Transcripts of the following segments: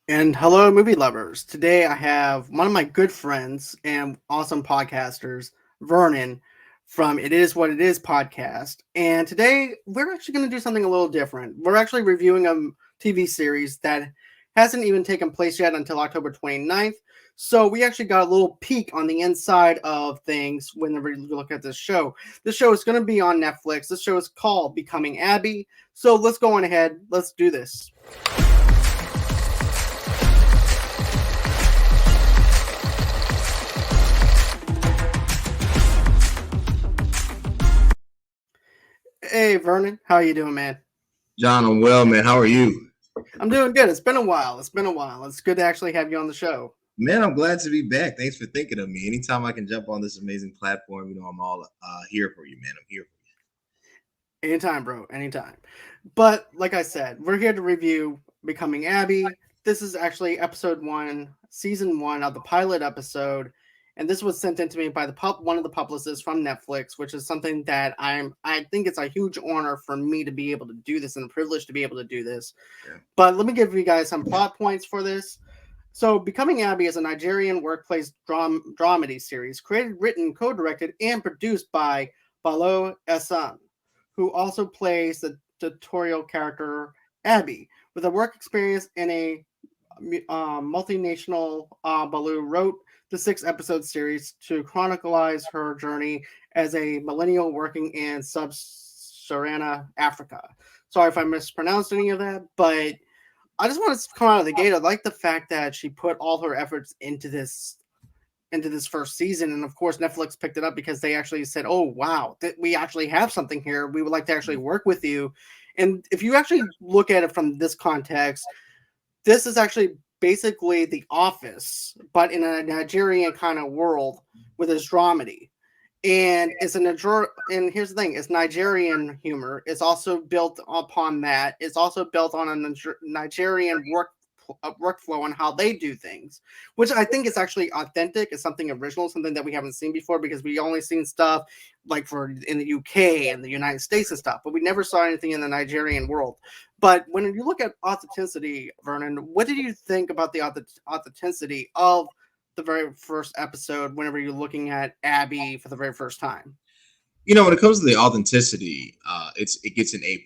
And hello, movie lovers. Today I have one of my good friends and awesome podcasters, Vernon, from It Is What It Is podcast. And today we're actually going to do something a little different. We're actually reviewing a TV series that hasn't even taken place yet until October 29th. So we actually got a little peek on the inside of things whenever you look at this show. This show is going to be on Netflix. This show is called Becoming Abi. So let's go on ahead. Let's do this. Hey Vernon, how you doing, man? John, I'm well, man. How are you? I'm doing good. It's been a while. It's good to actually have you on the show. Man, I'm glad to be back. Thanks for thinking of me. Anytime I can jump on this amazing platform, I'm all here for you, man. I'm here for Anytime, bro. Anytime. But like I said, we're here to review Becoming Abi. This is actually episode 1, season 1 of the pilot episode, and this was sent in to me by one of the publicists from Netflix, which is something that I think it's a huge honor for me to be able to do this and a privilege to be able to do this. Yeah. But let me give you guys some plot points for this. So, Becoming Abi is a Nigerian workplace dramedy series created, written, co-directed, and produced by Bolu Essien, who also plays the tutorial character Abi. With a work experience in a multinational, Bolu wrote the 6-episode series to chronicleize her journey as a millennial working in sub-Saharan Africa. Sorry if I mispronounced any of that, but I just want to come out of the gate. I like the fact that she put all her efforts into this first season, and of course Netflix picked it up because they actually said, "Oh wow, we actually have something here. We would like to actually work with you." And if you actually look at it from this context, this is actually basically The Office, but in a Nigerian kind of world with its dramedy. And and here's the thing: it's Nigerian humor. It's also built upon that. It's also built on a Nigerian workflow on how they do things, which I think is actually authentic. It's something original, something that we haven't seen before because we only seen stuff like for in the UK and the United States and stuff, but we never saw anything in the Nigerian world. But when you look at authenticity, Vernon, what did you think about the authenticity of the very first episode whenever you're looking at Abi for the very first time? When it comes to the authenticity, it gets an A+.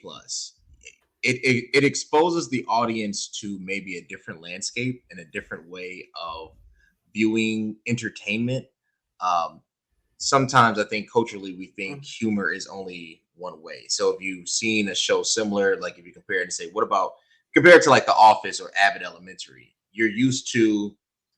It exposes the audience to maybe a different landscape and a different way of viewing entertainment. Sometimes I think culturally we think humor is only one way. So if you've seen a show similar, like if you compare it and say, what about compared to like The Office or Abbott Elementary, you're used to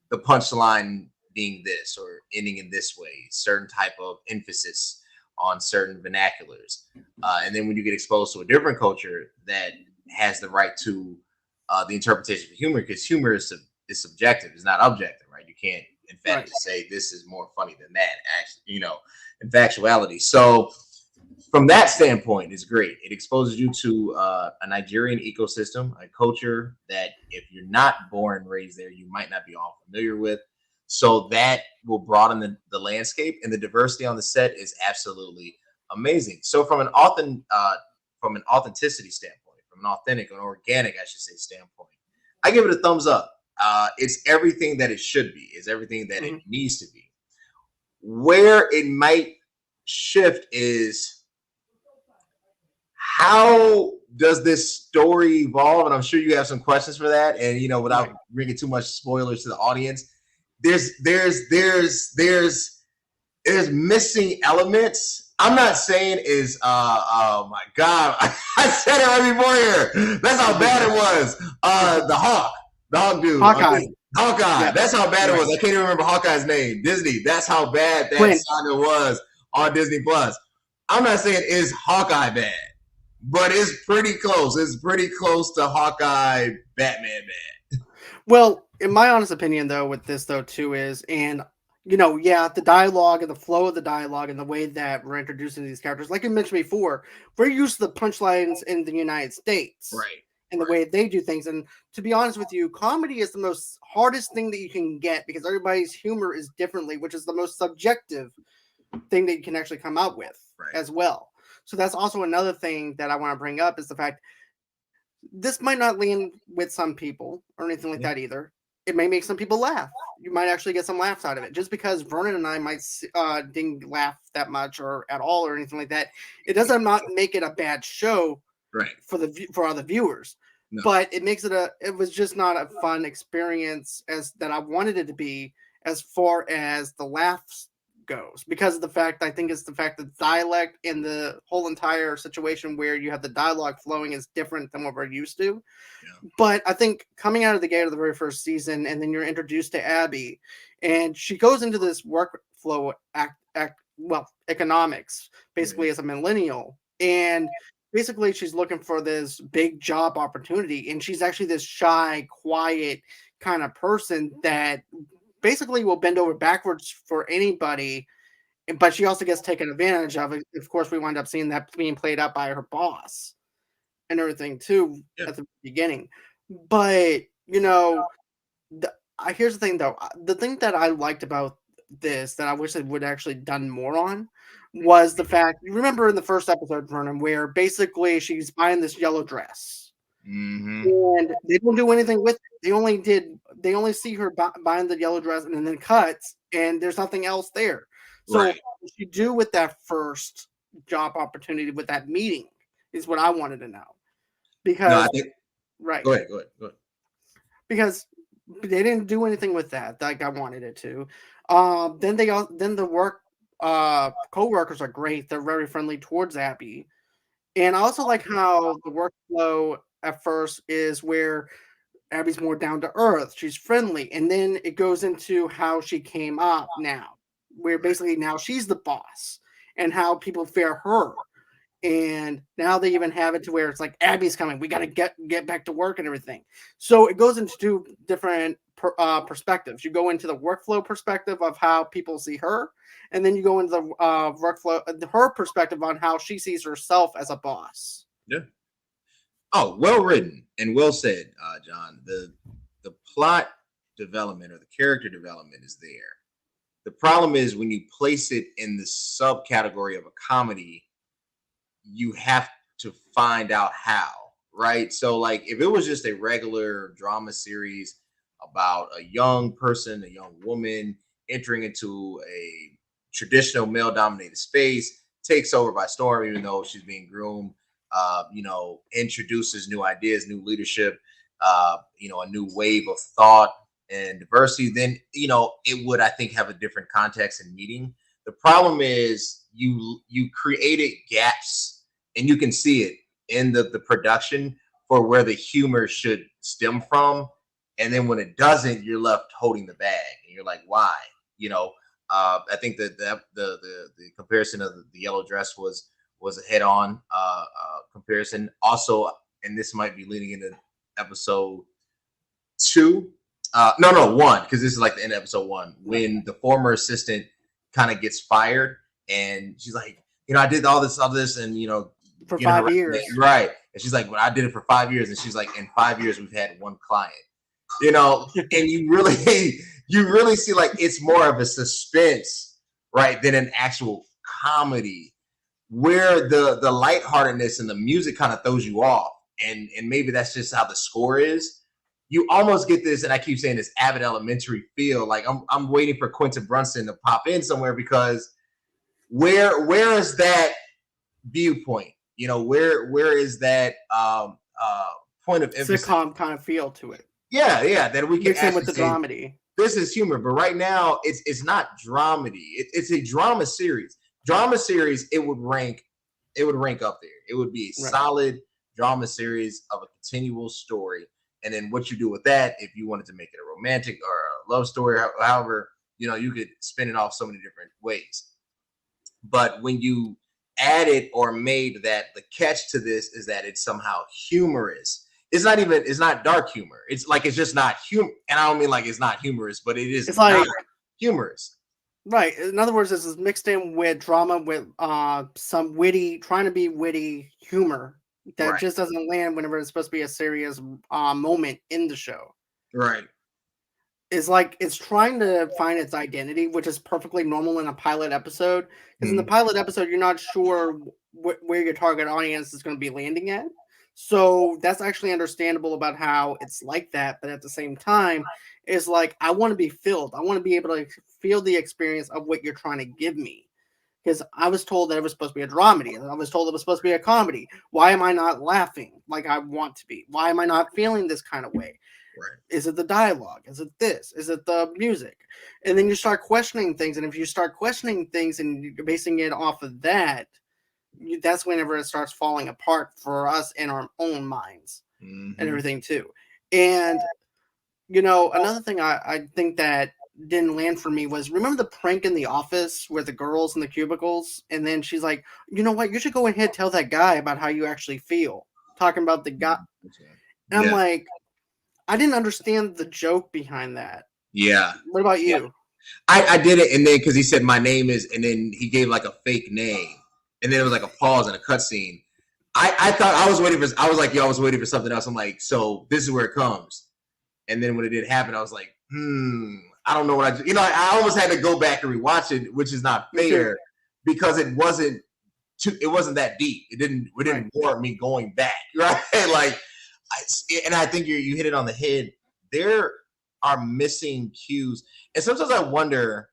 the punchline being this or ending in this way, certain type of emphasis on certain vernaculars. And then when you get exposed to a different culture that has the right to the interpretation of humor, because humor is subjective, it's not objective, right? You can't, in fact, say this is more funny than that, actually, in factuality. So from that standpoint, it's great. It exposes you to a Nigerian ecosystem, a culture that if you're not born and raised there, you might not be all familiar with. So that will broaden the landscape, and the diversity on the set is absolutely amazing. So from an authenticity standpoint, from an authentic and organic, I should say, standpoint, I give it a thumbs up. It's everything that it should be. It's everything that it needs to be. Where it might shift is how does this story evolve? And I'm sure you have some questions for that. And without bringing too much spoilers to the audience, there's missing elements. I'm not saying is oh my god, I said it right before here. That's how bad it was. The Hawk dude. Hawkeye. Yeah. That's how bad it was. I can't even remember Hawkeye's name. Disney. That's how bad that saga was on Disney Plus. I'm not saying is Hawkeye bad, but it's pretty close. It's pretty close to Hawkeye Batman bad. Well, in my honest opinion, though, with this though too is, and the dialogue and the flow of the dialogue and the way that we're introducing these characters, like you mentioned before, we're used to the punchlines in the United States, right? And the way they do things. And to be honest with you, comedy is the most hardest thing that you can get because everybody's humor is differently, which is the most subjective thing that you can actually come out with as well. So that's also another thing that I want to bring up is the fact This might not land with some people or anything like Yeah. that either. It may make some people laugh. You might actually get some laughs out of it. Just because Vernon and I might didn't laugh that much or at all or anything like that, it doesn't not make it a bad show Right. for other viewers. No. But it makes it was just not a fun experience as that I wanted it to be as far as the laughs goes, because of the fact I think it's the fact that dialect and the whole entire situation where you have the dialogue flowing is different than what we're used to. Yeah. But I think coming out of the gate of the very first season, and then you're introduced to Abby, and she goes into this workflow economics, basically Mhm. as a millennial, and basically she's looking for this big job opportunity, and she's actually this shy, quiet kind of person that basically will bend over backwards for anybody, but she also gets taken advantage of. Of course, we wind up seeing that being played out by her boss and everything too Yeah. at the beginning. But you know, here's the thing though. The thing that I liked about this that I wish they would actually done more on was the fact you remember in the first episode, Vernon, where basically she's buying this yellow dress Mm-hmm. and they don't do anything with it. They only see her buying the yellow dress and then cuts and there's nothing else there. So Right. what did she do with that first job opportunity with that meeting is what I wanted to know. No, I Because think. right. Go ahead. Go ahead. Go ahead. Because they didn't do anything with that like I wanted it to. Then the work co-workers are great. They're very friendly towards Abby. And I also like how the workflow at first is where Abby's more down to earth. She's friendly. And then it goes into how she came up now, where Right. basically now she's the boss and how people fear her. And now they even have it to where it's like Abby's coming. We got to get back to work and everything. So it goes into two different perspectives. You go into the workflow perspective of how people see her, and then you go into the workflow, her perspective on how she sees herself as a boss. Yeah. Oh, well written and well said, John. The plot development or the character development is there. The problem is when you place it in the subcategory of a comedy, you have to find out how, right? So, like, if it was just a regular drama series about a young person, a young woman entering into a traditional male dominated space, takes over by storm, even though she's being groomed, introduces new ideas, new leadership, a new wave of thought and diversity, then, it would, I think, have a different context and meaning. The problem is you created gaps and you can see it in the production for where the humor should stem from. And then when it doesn't, you're left holding the bag and you're like, why? You know, I think that the comparison of the yellow dress was a head on comparison. Also, and this might be leading into episode two. No, one, because this is like the end of episode one when the former assistant kind of gets fired and she's like, I did all this, and For getting her 5 years. right. And she's like, well, I did it for 5 years, and she's like, in 5 years we've had one client, and you really see like it's more of a suspense, right, than an actual comedy where the lightheartedness and the music kind of throws you off, and maybe that's just how the score is. You almost get this, and I keep saying this Abbott Elementary feel. Like I'm waiting for Quentin Brunson to pop in somewhere because where is that viewpoint? Where is that point of emphasis? Sitcom kind of feel to it. Yeah, that we can Mix in with actually the say dramedy. this is humor. But right now, it's not dramedy. It's a drama series. Drama series, it would rank up there. It would be a Right. solid drama series of a continual story. And then what you do with that, if you wanted to make it a romantic or a love story, however, you could spin it off so many different ways. But when you added or made that, the catch to this is that it's somehow humorous. It's not dark humor. It's just not humor. And I don't mean like it's not humorous, but it is It's like not humorous. right. In other words, this is mixed in with drama with some trying to be witty humor that Right. just doesn't land whenever it's supposed to be a serious moment in the show. Right. It's like it's trying to find its identity, which is perfectly normal in a pilot episode. Because in the pilot episode, you're not sure where your target audience is going to be landing at. So that's actually understandable about how it's like that. But at the same time, it's like I want to be filled. I want to be able to feel the experience of what you're trying to give me. Because I was told that it was supposed to be a dramedy, and I was told it was supposed to be a comedy. Why am I not laughing like I want to be? Why am I not feeling this kind of way? Right. Is it the dialogue? Is it this? Is it the music? And then you start questioning things. And if you start questioning things and you're basing it off of that, that's whenever it starts falling apart for us in our own minds and everything too. And another thing I think that didn't land for me was, remember the prank in the office where the girls in the cubicles, and then she's like, you know what, you should go ahead and tell that guy about how you actually feel, talking about the guy. And I'm like, I didn't understand the joke behind that. Yeah. What about you? I did it, and then because he said my name is, and then he gave like a fake name, and then it was like a pause and a cutscene. I thought I was waiting for. I was like, yo, I was waiting for something else. I'm like, so this is where it comes. And then when it didn't happen, I was like, I don't know what I almost had to go back and rewatch it, which is not fair because it wasn't that deep. It didn't warrant me going back, right? Like, and I think you hit it on the head. There are missing cues, and sometimes I wonder,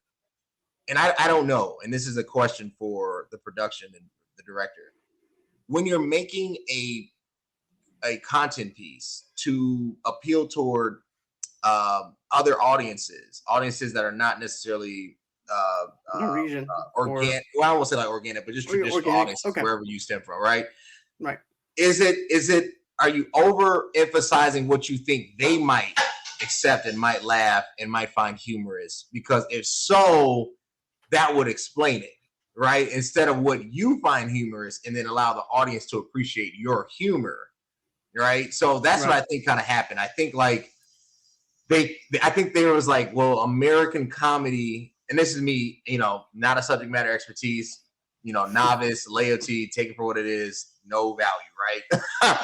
and I don't know, and this is a question for the production and the director. When you're making a content piece to appeal toward other audiences that are not necessarily organic. Well, I won't say like organic, but just traditional audiences, wherever you stem from, right? Right. Is it? Are you overemphasizing what you think they might accept and might laugh and might find humorous? Because if so, that would explain it, right? Instead of what you find humorous, and then allow the audience to appreciate your humor, right? So that's what I think kind of happened. I think like I think there was like, well, American comedy, and this is me, not a subject matter expertise, novice, laity, take it for what it is, no value, right?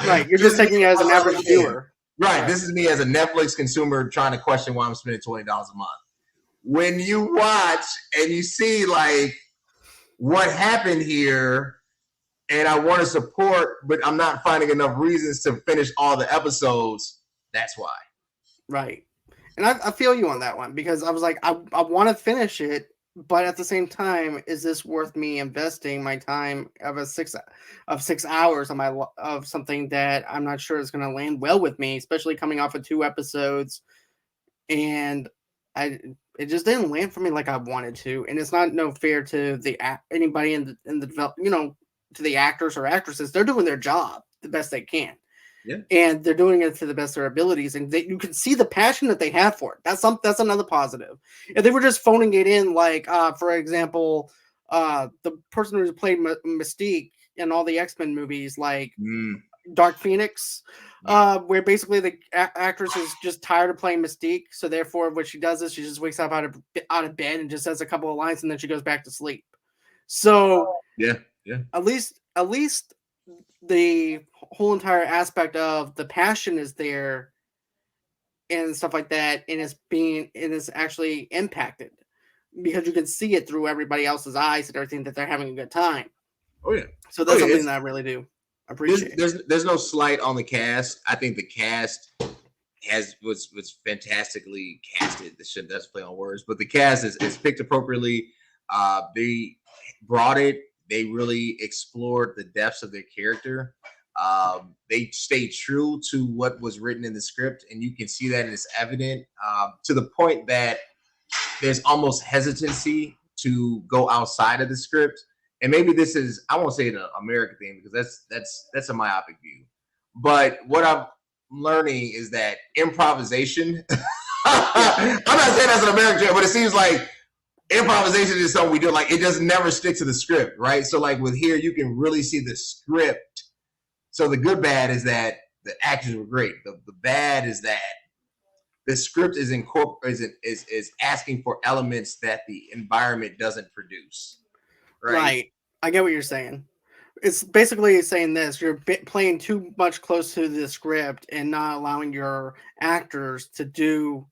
Right. You're just taking it as an average viewer. Right. This is me as a Netflix consumer trying to question why I'm spending $20 a month. When you watch and you see like what happened here, and I want to support, but I'm not finding enough reasons to finish all the episodes, that's why. Right. And I feel you on that one, because I was like, I want to finish it, but at the same time, is this worth me investing my time of 6 hours of something that I'm not sure is going to land well with me, especially coming off of 2 episodes, and it just didn't land for me like I wanted to, and it's not no fair to anybody in the to the actors or actresses. They're doing their job the best they can. Yeah. And they're doing it to the best of their abilities, and you can see the passion that they have for it. That's another positive. If they were just phoning it in, like for example, the person who played Mystique in all the X-Men movies, like Dark Phoenix, where basically the actress is just tired of playing Mystique, so therefore what she does is she just wakes up out of bed and just says a couple of lines, and then she goes back to sleep. So yeah, at least the whole entire aspect of the passion is there and stuff like that, and it's actually impacted because you can see it through everybody else's eyes and everything that they're having a good time. Oh yeah. So that's something that I really do appreciate. There's no slight on the cast. I think the cast was fantastically casted. That's play on words, but the cast is picked appropriately. They brought it. They really explored the depths of their character. They stayed true to what was written in the script, and you can see that, and it's evident to the point that there's almost hesitancy to go outside of the script. And maybe this is, I won't say an American thing, because that's a myopic view. But what I'm learning is that improvisation, I'm not saying that's an American thing, but it seems like improvisation is something we do. Like, it does never stick to the script, right? So like with here, you can really see the script. So the good bad is that the actors were great. The bad is that the script is asking for elements that the environment doesn't produce. Right. I get what you're saying. It's basically saying this: you're playing too much close to the script and not allowing your actors to do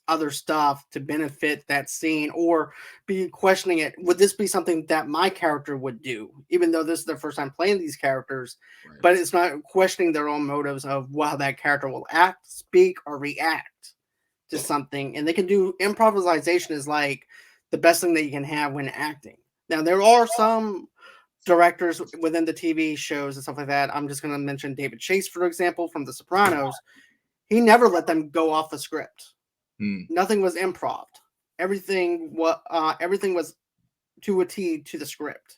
other stuff to benefit that scene, or be questioning it. Would this be something that my character would do, even though this is their first time playing these characters? Right. But it's not questioning their own motives of how that character will act, speak, or react to something. And they can do improvisation is like the best thing that you can have when acting. Now, there are some directors within the TV shows and stuff like that. I'm just going to mention David Chase, for example, from The Sopranos. He never let them go off the script. Nothing was improv. Everything was to a T to the script,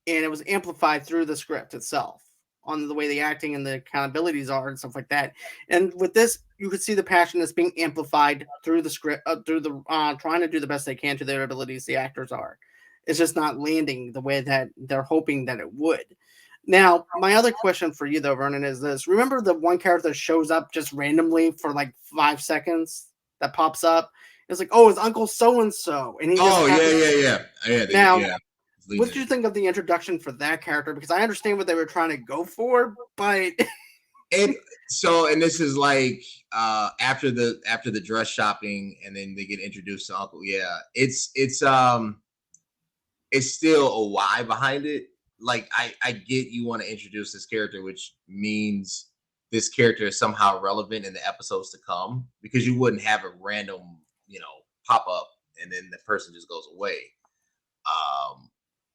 and it was amplified through the script itself on the way the acting and the accountabilities are and stuff like that. And with this, you could see the passion that's being amplified through the script, through the trying to do the best they can to their abilities. The actors are. It's just not landing the way that they're hoping that it would. Now, my other question for you, though, Vernon, is this. Remember the one character that shows up just randomly for like 5 seconds that pops up? It's like, oh, it's Uncle So-and-so. And he yeah. Now, what did you think of the introduction for that character? Because I understand what they were trying to go for, but... and this is like after the dress shopping, and then they get introduced to Uncle. Yeah, it's still a why behind it. Like I get you want to introduce this character, which means this character is somehow relevant in the episodes to come, because you wouldn't have a random, pop up and then the person just goes away.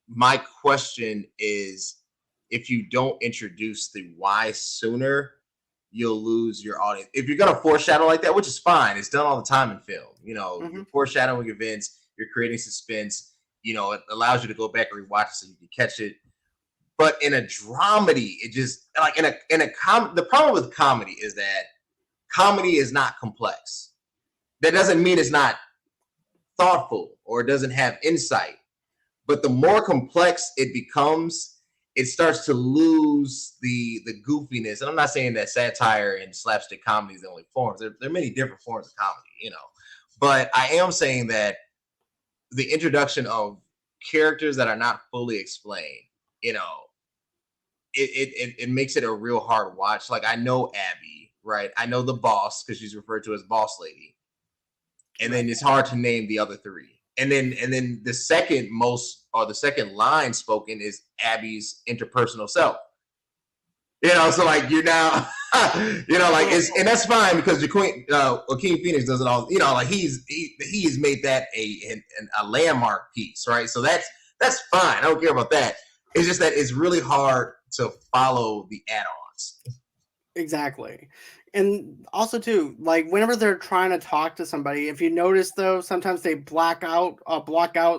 My question is, if you don't introduce the why sooner, you'll lose your audience. If you're gonna foreshadow like that, which is fine, it's done all the time in film. You're foreshadowing events, you're creating suspense. It allows you to go back and rewatch it so you can catch it. But in a dramedy, it just like the problem with comedy is that comedy is not complex. That doesn't mean it's not thoughtful or it doesn't have insight. But the more complex it becomes, it starts to lose the goofiness. And I'm not saying that satire and slapstick comedy is the only forms. There are many different forms of comedy, But I am saying that the introduction of characters that are not fully explained, it makes it a real hard watch. Like, I know Abby, right? I know the boss, because she's referred to as boss lady. And then it's hard to name the other three. And then the second most, or the second line spoken, is Abby's interpersonal self. So like you're now, like and that's fine, because Joaquin Phoenix does it all. Like he's made that a landmark piece, right? So that's fine. I don't care about that. It's just that it's really hard to follow the add-ons. Exactly. And also too, like whenever they're trying to talk to somebody, if you notice though, sometimes they block out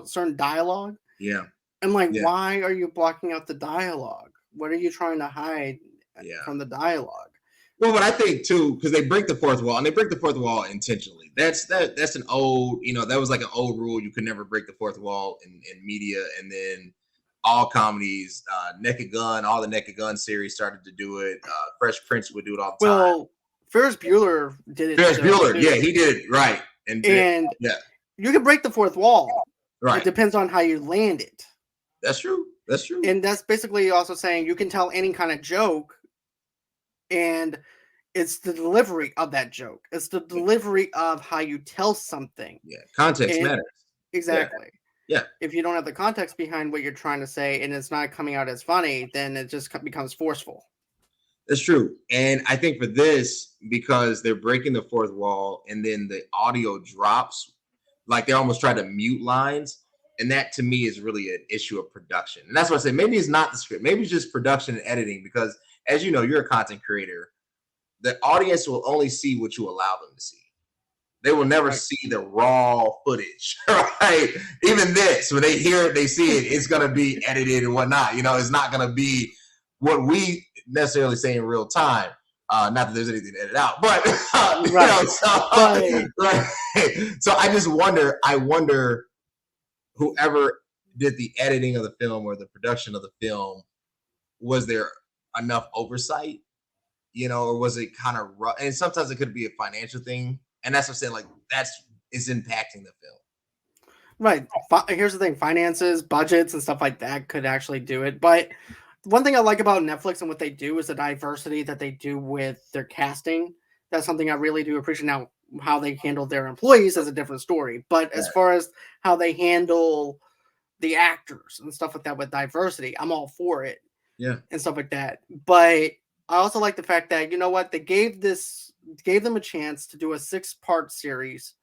certain dialogue. Yeah. And like, why are you blocking out the dialogue? What are you trying to hide from the dialogue? Well, what I think too, because they break the fourth wall, and they break the fourth wall intentionally. That's an old, that was like an old rule. You could never break the fourth wall in media. And then all comedies, Naked Gun, all the Naked Gun series started to do it. Fresh Prince would do it all the time. Well, Ferris Bueller did it. Ferris Bueller, yeah, he did it right. And you can break the fourth wall. Right. It depends on how you land it. That's true. That's true. And that's basically also saying you can tell any kind of joke, and it's the delivery of that joke. It's the delivery of how you tell something. Yeah, context matters. Exactly. Yeah. If you don't have the context behind what you're trying to say and it's not coming out as funny, then it just becomes forceful. That's true. And I think for this, because they're breaking the fourth wall and then the audio drops, like they almost try to mute lines. And that to me is really an issue of production. And that's why I say maybe it's not the script. Maybe it's just production and editing, because as you know, you're a content creator. The audience will only see what you allow them to see. They will never see the raw footage, right? Even this, when they hear it, they see it, it's going to be edited and whatnot. It's not going to be what we necessarily say in real time. Not that there's anything to edit out, but so I just wonder. I wonder whoever did the editing of the film or the production of the film, was there enough oversight, or was it kind of rough? And sometimes it could be a financial thing, and that's what I'm saying. Like is impacting the film. Right. Here's the thing: finances, budgets, and stuff like that could actually do it, but. One thing I like about Netflix and what they do is the diversity that they do with their casting. That's something I really do appreciate. Now, how they handle their employees is a different story. But as far as how they handle the actors and stuff like that with diversity, I'm all for it. Yeah. And stuff like that. But I also like the fact that, you know what, they gave them a chance to do a 6-part series,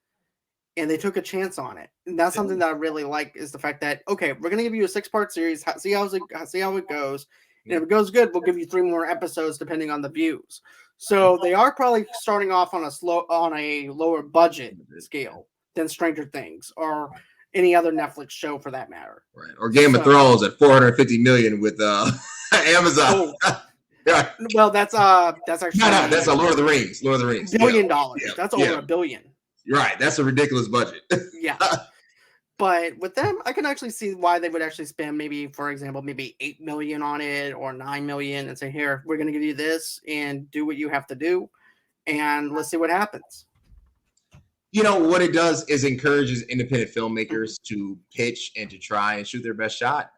and they took a chance on it. And that's something that I really like, is the fact that, okay, we're gonna give you a 6-part series, see how it goes. And if it goes good, we'll give you 3 more episodes depending on the views. So they are probably starting off on a lower budget scale than Stranger Things or any other Netflix show for that matter. Right. Or Game of Thrones at 450 million with Amazon. Yeah. Well, that's actually that's a Lord of the Rings. $1 billion. Yeah. That's over $1 billion. Right. That's a ridiculous budget. Yeah. But with them, I can actually see why they would actually spend maybe, for example, maybe 8 million on it or 9 million and say, here, we're going to give you this and do what you have to do. And let's see what happens. You know, what it does is encourages independent filmmakers to pitch and to try and shoot their best shot.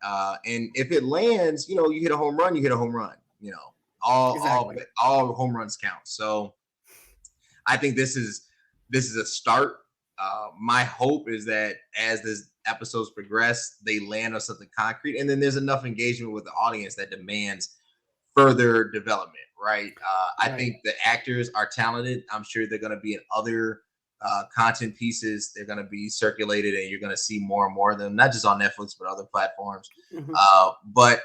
And if it lands, you know, you hit a home run, you hit a home run. You know, all home runs count. So I think this is a start. My hope is that as this episodes progress, they land on something concrete, and then there's enough engagement with the audience that demands further development, right? I think the actors are talented. I'm sure they're going to be in other content pieces. They're going to be circulated, and you're going to see more and more of them, not just on Netflix, but other platforms. But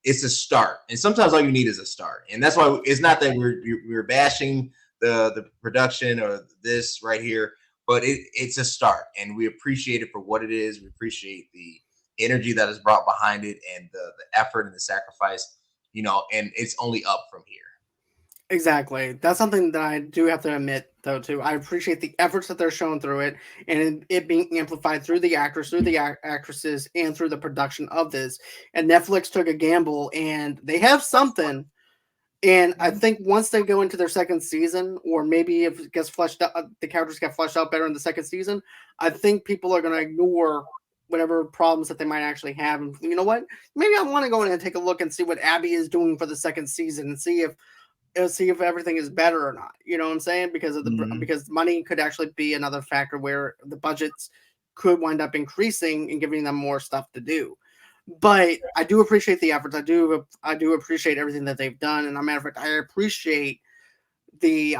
it's a start, and sometimes all you need is a start, and that's why it's not that we're bashing the production or this right here, but it's a start, and we appreciate it for what it is. We appreciate the energy that is brought behind it, and the effort and the sacrifice, you know, and it's only up from here. Exactly. That's something that I do have to admit, though, too. I appreciate the efforts that they're showing through it, and it being amplified through the actors, through the actresses, and through the production of this. And Netflix took a gamble, and they have something. And I think once they go into their second season, or maybe if it gets fleshed out, the characters get fleshed out better in the second season, I think people are going to ignore whatever problems that they might actually have. And you know what? Maybe I want to go in and take a look and see what Abby is doing for the second season and see if everything is better or not. You know what I'm saying? Because of because money could actually be another factor where the budgets could wind up increasing and giving them more stuff to do. But I do appreciate the efforts. I do appreciate everything that they've done. And as a matter of fact, I appreciate the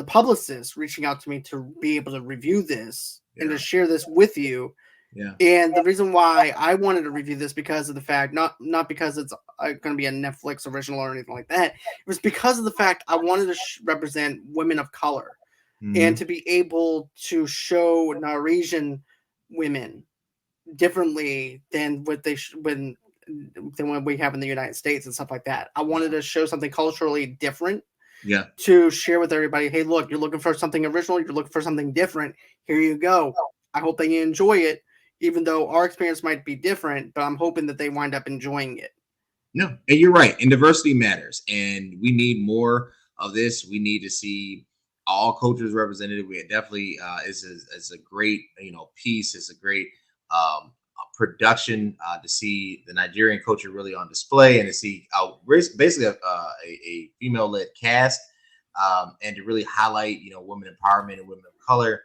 publicists reaching out to me to be able to review this and to share this with you. Yeah. And the reason why I wanted to review this because of the fact, not because it's going to be a Netflix original or anything like that. It was because of the fact I wanted to represent women of color and to be able to show Norwegian women differently than what than what we have in the United States and stuff like that. I wanted to show something culturally different. Yeah. To share with everybody, hey, look, you're looking for something original, you're looking for something different. Here you go. I hope they enjoy it, even though our experience might be different, but I'm hoping that they wind up enjoying it. No, and you're right. And diversity matters, and we need more of this. We need to see all cultures represented. We definitely is a great piece. It's a great production to see the Nigerian culture really on display, and to see basically a female-led cast, and to really highlight women empowerment and women of color.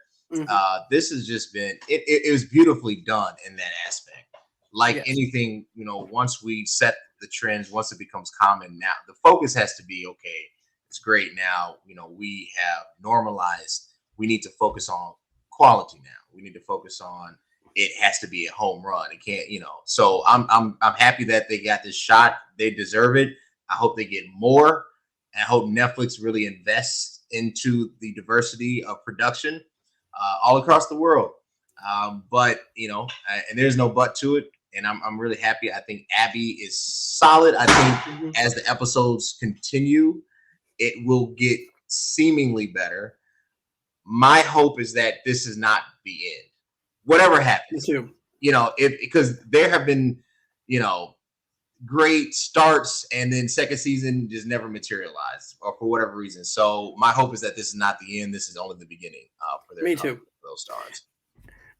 This has just been it was beautifully done in that aspect. Like anything, once we set the trends, once it becomes common, now the focus has to be, okay, it's great now, we have normalized, we need to focus on quality now. We need to focus on, it has to be a home run. It can't, so I'm happy that they got this shot. They deserve it. I hope they get more. And I hope Netflix really invests into the diversity of production all across the world. But and there's no but to it. And I'm really happy. I think Abby is solid. I think as the episodes continue, it will get seemingly better. My hope is that this is not the end. Whatever happens, because there have been, great starts, and then second season just never materialized, or for whatever reason. So my hope is that this is not the end. This is only the beginning for their those stars.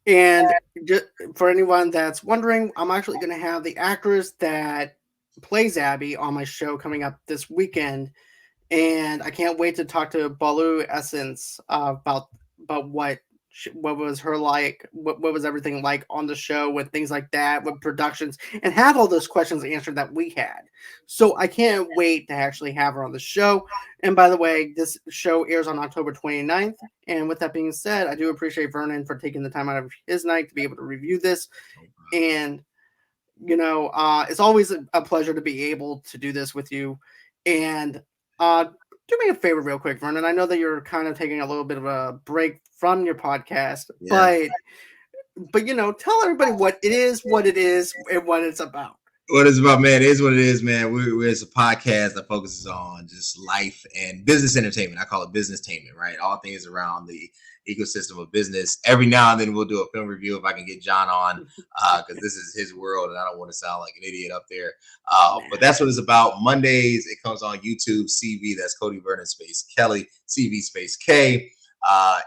And just for anyone that's wondering, I'm actually going to have the actress that plays Abby on my show coming up this weekend. and I can't wait to talk to Bolu Essence about what was her like, what was everything like on the show, with things like that, with productions, and have all those questions answered that we had. So I can't wait to actually have her on the show. And by the way, this show airs on October 29th. And with that being said, I do appreciate Vernon for taking the time out of his night to be able to review this. And it's always a pleasure to be able to do this with you. And do me a favor real quick, Vernon. I know that you're kind of taking a little bit of a break from your podcast, Yeah. but tell everybody what it is, and what it's about. What it's about, man, it is what it is, man. It's a podcast that focuses on just life and business entertainment. I call it business-tainment, right? All things around the ecosystem of business. Every now and then we'll do a film review if I can get John on, because this is his world and I don't want to sound like an idiot up there. But that's what it's about. Mondays, it comes on YouTube, CV, that's Cody Vernon space Kelly, CV space K,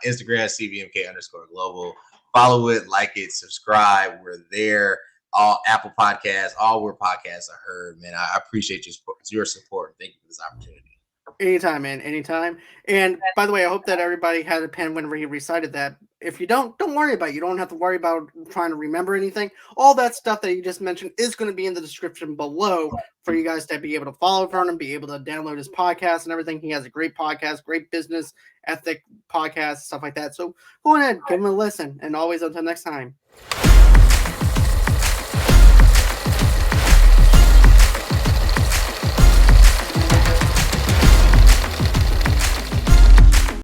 Instagram, CVMK_global. Follow it, like it, subscribe. We're there. All Apple Podcasts, all where podcasts are heard, man. I appreciate your support. Thank you for this opportunity. Anytime, man. Anytime. And by the way, I hope that everybody had a pen whenever he recited that. If you don't worry about it. You don't have to worry about trying to remember anything. All that stuff that you just mentioned is going to be in the description below for you guys to be able to follow Vernon, be able to download his podcast and everything. He has a great podcast, great business ethic podcast, stuff like that. So go ahead, give him a listen. And always until next time.